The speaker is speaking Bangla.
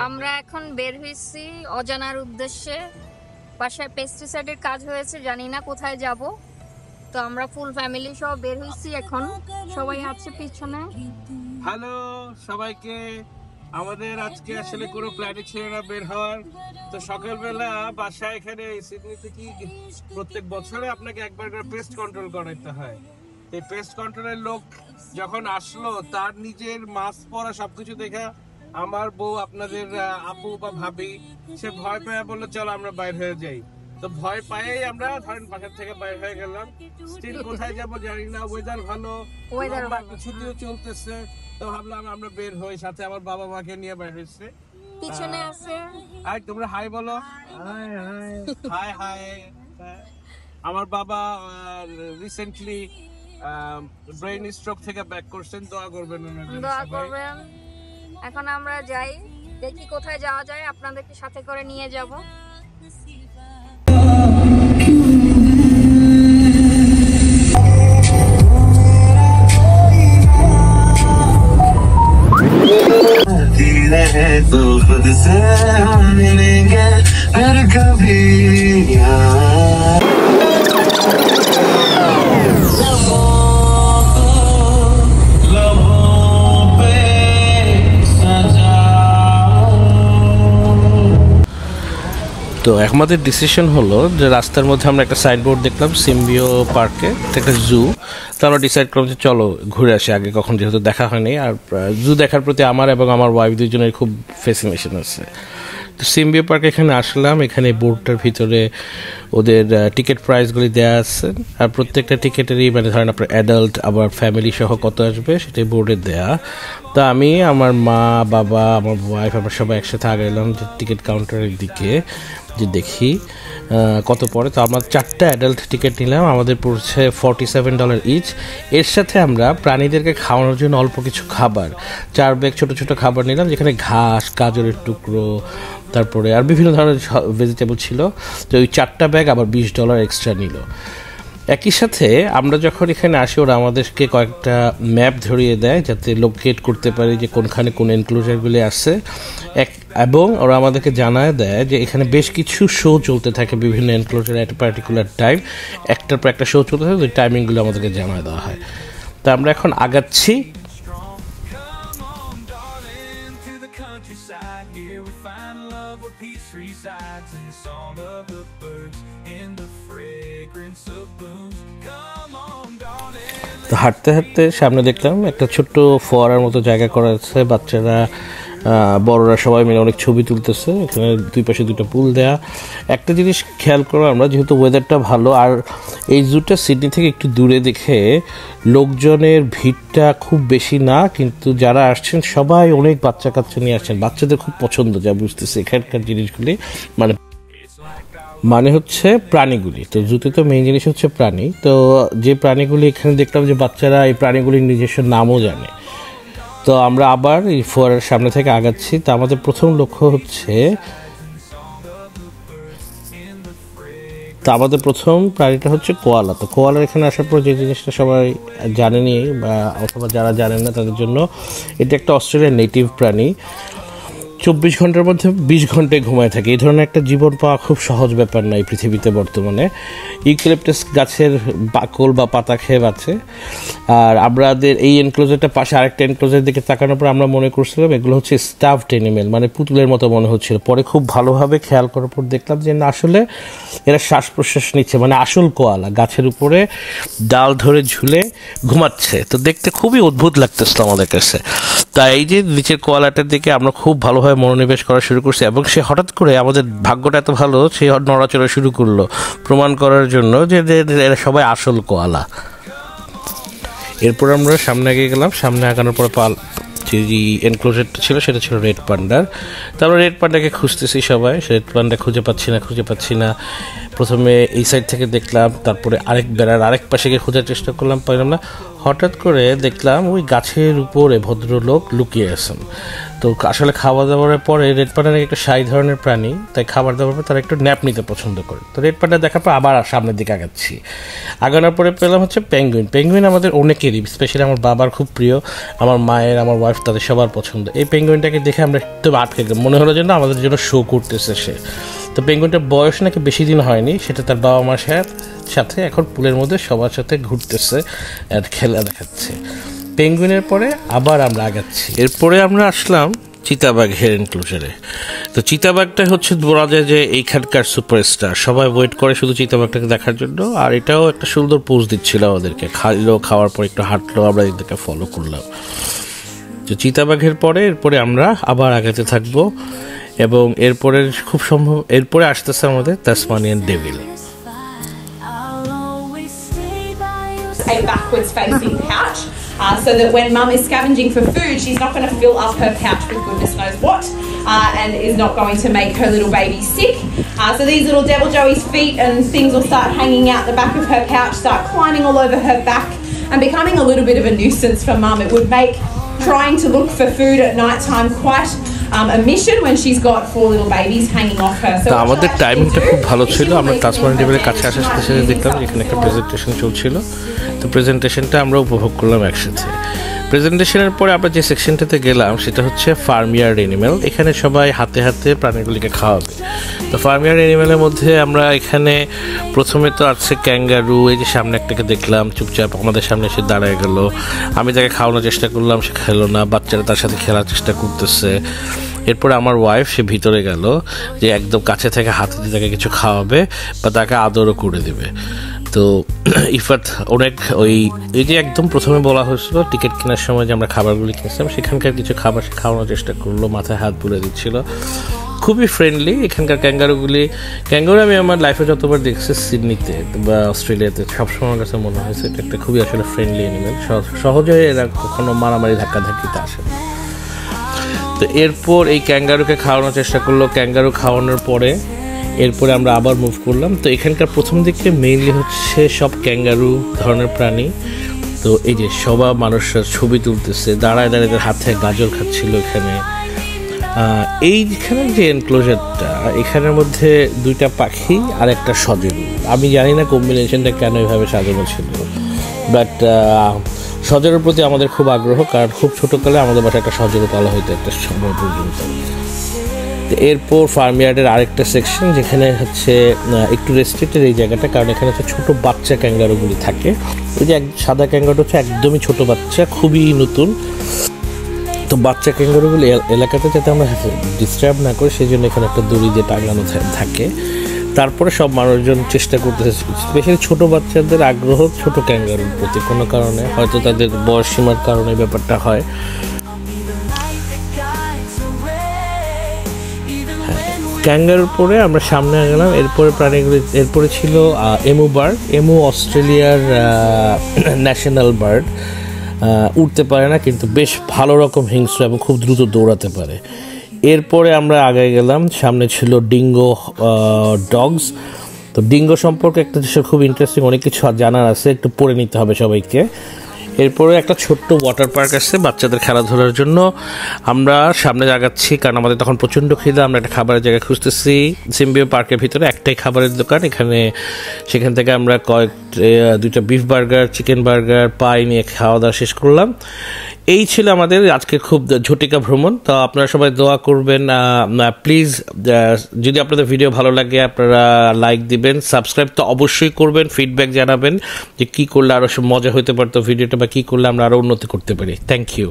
আমরা এখন বের হইছি অজানার উদ্দেশ্যে। বাসায় পেস্টিসাইডের কাজ হয়েছে, জানি না কোথায় যাব। তো আমরা ফুল ফ্যামিলি সহ বের হইছি, এখন সবাই আছে পিছনে। হ্যালো সবাইকে, আমাদের আজকে আসলে কোনো প্ল্যানই ছিল না বের হওয়ার। তো সকালবেলা বাসায় এখানে সিডনিতে কি প্রত্যেক বছরে আপনাকে একবার পেস্ট কন্ট্রোল করাইতে হয়। এই পেস্ট কন্ট্রোলের লোক যখন আসলো, তার নিজের মাস্ক পরা সবকিছু দেখা আমার বউ, আপনাদের আপু বা ভাবি, সে ভয় পেয়ে বললো চলো আমরা বাইরে হয়ে যাই। তো ভয় পাইয়েই আমরা ধরেন বাসার থেকে বাইরে হয়ে গেলাম। স্টিল কোথায় যাবো জানি না, ওয়েদার ভালো, ছুটিও চলতেছে। তো ভাবলাম আমরা বের হই, সাথে আমার বাবা মাকে নিয়ে বের হয়েছে। পিছনে আছে, আই তোমরা হাই বলো। High high. আমার বাবা রিসেন্টলি ব্রেইন স্ট্রোক থেকে ব্যাক করছেন, দোয়া করবেন ওনাদের। দোয়া করবেন। এখন আমরা যাই, দেখি কোথায় যাওয়া যায়, আপনাদেরকে সাথে করে নিয়ে যাব। तो खुद से हम मिलेंगे फिर कभी यार। তো আমাদের ডিসিশন হলো যে রাস্তার মধ্যে আমরা একটা সাইনবোর্ড দেখলাম সিম্বিও পার্কে, একটা জু। তো আমরা ডিসাইড করলাম যে চলো ঘুরে আসি, আগে কখন যেহেতু দেখা হয়নি। আর জু দেখার প্রতি আমার এবং আমার ওয়াইফ দুজনের খুব ফ্যাসিনেশন আছে। তো সিম্বিও পার্কে এখানে আসলাম। এখানে বোর্ডটার ভিতরে ওদের টিকিট প্রাইসগুলি দেওয়া আছে, আর প্রত্যেকটা টিকিটেরই মানে ধরেন আপনার অ্যাডাল্ট আবার ফ্যামিলি সহ কত আসবে সেটাই বোর্ডে দেয়া। তো আমি, আমার মা, বাবা, আমার ওয়াইফ, আমরা সবাই একসাথে আগে এলাম যে টিকিট কাউন্টারের দিকে, যে দেখি কত পড়ে। তো আমার 4টা অ্যাডাল্ট টিকিট নিলাম, আমাদের পড়ছে $47 ইচ। এর সাথে আমরা প্রাণীদেরকে খাওয়ানোর জন্য অল্প কিছু খাবার, 4 ব্যাগ ছোটো ছোটো খাবার নিলাম, যেখানে ঘাস, গাজরের টুকরো, তারপরে আর বিভিন্ন ধরনের ভেজিটেবল ছিল। তো ওই 4টা ব্যাগ আবার $20 এক্সট্রা নিল। একই সাথে আমরা যখন এখানে আসি, ওরা আমাদেরকে কয়েকটা ম্যাপ ধরিয়ে দেয় যাতে লোকেট করতে পারি যে কোনখানে কোন এনক্লোজারগুলি আছে। এবং ওরা আমাদেরকে জানায় দেয় যে এখানে বেশ কিছু শো চলতে থাকে বিভিন্ন এনক্লোজার অ্যাট পার্টিকুলার টাইম, একটার পর একটা শো চলতে থাকে, ওই টাইমিংগুলো আমাদেরকে জানায় দেওয়া হয়। তো আমরা এখন আগাচ্ছি। তো হাঁটতে হাঁটতে সামনে দেখলাম একটা ছোট্ট ফোয়ারার মতো জায়গা করা আছে, বাচ্চারা বড়রা সবাই মিলে অনেক ছবি তুলতেছে। এখানে দুই পাশে 2টা পুল দেয়া। একটা জিনিস খেয়াল করো আমরা, যেহেতু ওয়েদারটা ভালো আর এই জুটা সিডনি থেকে একটু দূরে দেখে লোকজনের ভিড়টা খুব বেশি না, কিন্তু যারা আসছেন সবাই অনেক বাচ্চা কাচ্চা নিয়ে আসছেন। বাচ্চাদের খুব পছন্দ, যা বুঝতেছে এখানকার জিনিসগুলি, মানে হচ্ছে প্রাণীগুলি। তো জুতে তো মেইন জিনিস হচ্ছে প্রাণী। তো যে প্রাণীগুলি এখানে দেখলাম যে বাচ্চারা এই প্রাণীগুলির নিজস্ব নামও জানে। তো আমরা আবার এই ফোয়ারার সামনে থেকে আগাচ্ছি। তো আমাদের প্রথম লক্ষ্য হচ্ছে, তো আমাদের প্রথম প্রাণীটা হচ্ছে কোয়ালা। তো কোয়ালার এখানে আসার পর যে জিনিসটা সবাই জানেনি বা অথবা যারা জানেন না তাদের জন্য, এটা একটা অস্ট্রেলিয়ার নেটিভ প্রাণী। 24 ঘন্টার মধ্যে 20 ঘন্টায় ঘুমায় থাকে। এই ধরনের একটা জীবন পাওয়া খুব সহজ ব্যাপার না এই পৃথিবীতে বর্তমানে। ইউক্যালিপটাস গাছের বাকল বা পাতা খেয়ে বাঁচে। আর আমাদের এই এনক্লোজারটা পাশে আরেকটা এনক্লোজারের দিকে তাকানোর পর আমরা মনে করছিলাম এগুলো হচ্ছে স্টাফড অ্যানিমেল, মানে পুতুলের মতো মনে হচ্ছিল। পরে খুব ভালোভাবে খেয়াল করার পর দেখলাম যে না, আসলে এরা শ্বাস প্রশ্বাস নিচ্ছে, মানে আসল কোয়ালা গাছের উপরে ডাল ধরে ঝুলে ঘুমাচ্ছে। তো দেখতে খুবই অদ্ভুত লাগতেছিল আমাদের কাছে। তাই এই যে নিচের কোয়ালাটার দিকে আমরা খুব ভালোভাবে মনোনিবেশ করা শুরু করছি, এবং সে হঠাৎ করে, আমাদের ভাগ্যটা এত ভালো, সে নড়াচড়া শুরু করলো প্রমাণ করার জন্য যে এরা সবাই আসল কোয়ালা। এরপর আমরা সামনে এগিয়ে গেলাম। সামনে আগানোর পর যে এনক্লোজারটা ছিল সেটা ছিল রেড পান্ডার। তারপর রেড পান্ডাকে খুঁজতেছি সবাই, রেড পান্ডা খুঁজে পাচ্ছি না। প্রথমে এই সাইড থেকে দেখলাম, তারপরে আরেক বেড়ার আরেক পাশে গিয়ে খোঁজার চেষ্টা করলাম, পাইলাম না। হঠাৎ করে দেখলাম ওই গাছের উপরে ভদ্রলোক লুকিয়ে আছেন। তো আসলে খাওয়া দাওয়ার পরে রেড পান্ডা একটা শাই ধরনের প্রাণী, তাই খাবার দাবার পর তারা একটু ন্যাপ নিতে পছন্দ করে। তো রেড পান্ডা দেখার পর আবার সামনের দিকে আগাচ্ছি। আগানোর পরে পেলাম হচ্ছে পেঙ্গুইন। পেঙ্গুইন আমাদের অনেকেরই, স্পেশালি আমার বাবার খুব প্রিয়, আমার মায়ের, আমার ওয়াইফ, তাদের সবার পছন্দ। এই পেঙ্গুইনটাকে দেখে আমরা একটু আটকে গেলাম, মনে হলো যেন আমাদের জন্য শো করতেছে সে। তো পেঙ্গুইনটার বয়স নাকি বেশি দিন হয়নি, সেটা তার বাবা মার সাথে এখন পুলের মধ্যে সবার সাথে ঘুরতেছে আর খেলা দেখাচ্ছে। পেঙ্গুইনের পরে আবার আমরা আগাচ্ছি। এরপরে আমরা আসলাম চিতাবাঘের এনক্লোজারে। তো চিতাবাঘটা হচ্ছে বলা যায় যে এইখানকার সুপারস্টার, সবাই ওয়েট করে শুধু চিতাবাঘটাকে দেখার জন্য। আর এটাও একটা সুন্দর পোজ দিচ্ছিল ওদেরকে, খাওয়ার পর একটু হাঁটলো, আমরা এদেরকে ফলো করলাম। তো চিতাবাঘের এরপরে আমরা আবার আগাতে থাকবো এবং এরপরে খুব সম্ভব এরপরে আসতেছে আমাদের Tasmanian devil. A backwards facing pouch so that when mum is scavenging for food, she's not going to fill up her pouch with goodness knows what and is not going to make her little baby sick. So these little Devil Joey's feet and things will start hanging out the back of her pouch, start climbing all over her back and becoming a little bit of a nuisance for mum. It would make trying to look for food at night time quite a mission when she's got 4 little babies hanging off her. So আমাদের টাইমিংটা খুব ভালো ছিল। আমরা তাসমানিয়ান ডেভিলের কাছে আসার সাথে দেখলাম এখানে একটা প্রেজেন্টেশন চলছিল। তো প্রেজেন্টেশনটা আমরা উপভোগ করলাম একসাথে। প্রেজেন্টেশনের পরে আমরা যে সেকশনটাতে গেলাম সেটা হচ্ছে ফার্মইয়ার্ড অ্যানিমেল। এখানে সবাই হাতে হাতে প্রাণীগুলিকে খাওয়াবে। তো ফার্মইয়ার্ড অ্যানিমেলের মধ্যে আমরা এখানে প্রথমে তো আছে ক্যাঙ্গারু। এই যে সামনে একটাকে দেখলাম চুপচাপ আমাদের সামনে এসে দাঁড়ায় গেল। আমি তাকে খাওয়ানোর চেষ্টা করলাম, সে খেলো না। বাচ্চারা তার সাথে খেলার চেষ্টা করতেছে। এরপরে আমার ওয়াইফ সে ভিতরে গেল, যে একদম কাছে থেকে হাতে দিয়ে তাকে কিছু খাওয়াবে বা তাকে আদরও করে দেবে। তো ইফাত অনেক এই যে একদম প্রথমে বলা হয়েছিল টিকিট কেনার সময় যে আমরা খাবারগুলি কিনেছিলাম, সেখানকার কিছু খাবার সে খাওয়ানোর চেষ্টা করলো, মাথায় হাত বুলে দিচ্ছিল, খুবই ফ্রেন্ডলি। এখানকার ক্যাঙ্গারু আমি আমার লাইফে যতবার দেখছি সিডনিতে বা অস্ট্রেলিয়াতে, সবসময় আমার কাছে মনে হয়েছে এটা একটা খুবই আসলে ফ্রেন্ডলি অ্যানিমেল। সহজে এরা কখনো মারামারি ধাক্কাধাক্কিতে আসে না। তো এরপর এই ক্যাঙ্গারুকে খাওয়ানোর চেষ্টা করলো। ক্যাঙ্গারু খাওয়ানোর পরে এরপরে আমরা আবার মুভ করলাম। তো এখানকার প্রথম দিকে মেইনলি হচ্ছে সব ক্যাঙ্গারু ধরনের প্রাণী। তো এই যে সবাই মানুষরা ছবি তুলতেছে, দাঁড়ায় দাঁড়িয়ে হাতে গাজর খাচ্ছিল এখানে। এইখানে যে এনক্লোজারটা, এখানের মধ্যে 2টা পাখি আর একটা সজেরু। আমি জানি না কম্বিনেশনটা কেন এভাবে সাজানো ছিল, বাট সজেরুর প্রতি আমাদের খুব আগ্রহ, কারণ খুব ছোটোকালে আমাদের বাসায় একটা সজেরু পালা হইতো একটা সময় পর্যন্ত। এরপর ফার্মইয়ার্ডের আরেকটা সেকশন যেখানে হচ্ছে একটু রেস্ট্রিক্টেড এই জায়গাটা, কারণ এখানে হচ্ছে ছোটো বাচ্চা ক্যাঙ্গারুগুলি থাকে। এই যে সাদা ক্যাঙ্গারু হচ্ছে একদমই ছোট বাচ্চা, খুবই নতুন। তো বাচ্চা ক্যাঙ্গারুগুলি এলাকাতে যাতে আমরা ডিস্টার্ব না করি সেই জন্য এখানে একটা দড়ি দিয়ে টাঙানো থাকে। তারপরে সব মানুষজন চেষ্টা করতেছে, স্পেশালি ছোটো বাচ্চাদের আগ্রহ ছোটো ক্যাঙ্গারুর প্রতি কোনো কারণে, হয়তো তাদের বয়স সীমার কারণে ব্যাপারটা হয়। ক্যাঙ্গারুর পরে আমরা সামনে গেলাম। এরপরে প্রাণীগুলি এরপরে ছিল এমু বার্ড। এমু অস্ট্রেলিয়ার ন্যাশনাল বার্ড। উঠতে পারে না কিন্তু বেশ ভালো রকম হিংস্র এবং খুব দ্রুত দৌড়াতে পারে। এরপরে আমরা আগে গেলাম, সামনে ছিল ডিঙ্গো ডগস। তো ডিঙ্গো সম্পর্কে একটা বিষয় খুব ইন্টারেস্টিং, অনেক কিছু জানার আছে, একটু পড়ে নিতে হবে সবাইকে। এরপরে একটা ছোট্ট ওয়াটার পার্ক আছে বাচ্চাদের খেলাধুলার জন্য। আমরা সামনে আগাচ্ছি কারণ আমাদের তখন প্রচণ্ড খিদে। আমরা একটা খাবারের জায়গা খুঁজতেছি। সিম্বিও পার্কের ভিতরে একটাই খাবারের দোকান। সেখান থেকে আমরা 2টা বিফ বার্গার, চিকেন বার্গার, পাই নিয়ে খাওয়া দাওয়া শেষ করলাম। এই ছিল আমাদের আজকের খুব ঝটিকা ভ্রমণ। তো আপনারা সবাই দোয়া করবেন। প্লিজ যদি আপনাদের ভিডিও ভালো লাগে আপনারা লাইক দিবেন, সাবস্ক্রাইব তো অবশ্যই করবেন, ফিডব্যাক জানাবেন যে কী করলে আরও মজা হতে পারতো ভিডিওটা বা কী করলে আমরা আরও উন্নতি করতে পারি। Thank you.